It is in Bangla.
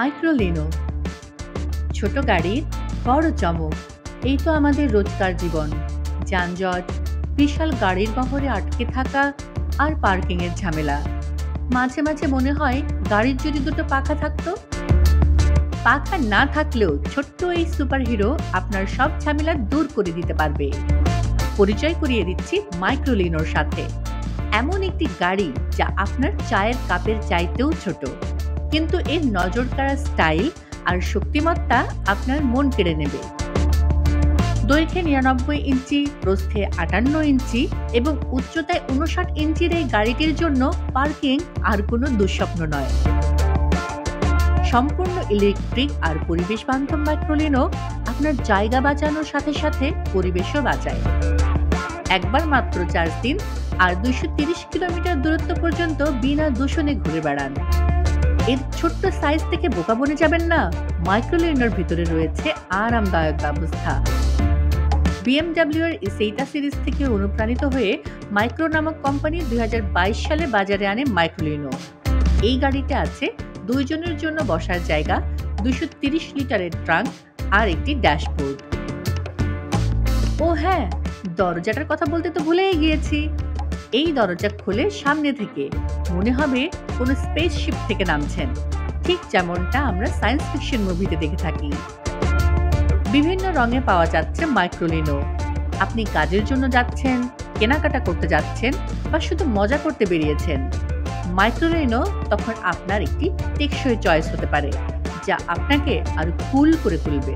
মাইক্রোলিনো, ছোট গাড়ির বড় চমক। এই তো আমাদের রোজকার জীবন। যানজট, বিশাল গাড়ির বহরে আটকে থাকা আর পার্কিং এর ঝামেলা। মাঝে মাঝে মনে হয় গাড়ির যদি দুটো পাখা থাকতো। পাখা না থাকলেও ছোট্ট এই সুপারহিরো আপনার সব ঝামেলা দূর করে দিতে পারবে। পরিচয় করিয়ে দিচ্ছি মাইক্রোলিনোর সাথে। এমন একটি গাড়ি যা আপনার চায়ের কাপের চাইতেও ছোট, কিন্তু এর নজরকাড়া স্টাইল আর শক্তিমত্তা আপনার মন কেড়ে নেবে। দৈর্ঘ্যে ৯৯ ইঞ্চি, প্রস্থে ৫৮ ইঞ্চি এবং উচ্চতায় ৫৯ ইঞ্চির এই গাড়িটির জন্য পার্কিং আর কোনো দুঃস্বপ্ন নয়। সম্পূর্ণ ইলেকট্রিক আর পরিবেশ বান্ধব মাইক্রোলিনো আপনার জায়গা বাঁচানোর সাথে সাথে পরিবেশও বাঁচায়। একবার মাত্র চার্জ দিন আর ২৩০ কিলোমিটার দূরত্ব পর্যন্ত বিনা দূষণে ঘুরে বেড়ান। এর ছোট্ট সাইজ থেকে বোকা বনে যাবেন না। মাইক্রোলিনোর ভিতরে রয়েছে আরামদায়ক ব্যবস্থা। BMW এর ইসেইটা সিরিজ থেকে অনুপ্রাণিত হয়ে মাইক্রো নামক কোম্পানি ২০২২ সালে বাজারে আনে মাইক্রোলিনো। এই গাড়িতে আছে ২ জনের জন্য বসার জায়গা, ২৩০ লিটারের ট্রাঙ্ক আর একটি ড্যাশবোর্ড। ও হ্যাঁ, দরজাটার কথা বলতে তো ভুলেই গিয়েছি। এই দরজা খুলে সামনে থেকে মনে হবে কোনো স্পেসশিপ থেকে নামছেন, ঠিক যেমনটা আমরা সায়েন্স ফিকশন মুভিতে দেখে থাকি। বিভিন্ন রঙে পাওয়া যাচ্ছে মাইক্রোলিনো। আপনি কাজের জন্য যাচ্ছেন, কেনাকাটা করতে যাচ্ছেন বা শুধু মজা করতে বেরিয়েছেন, মাইক্রোলিনো তখন আপনার একটি টেকসই চয়েস হতে পারে, যা আপনাকে আরো কুল করে তুলবে।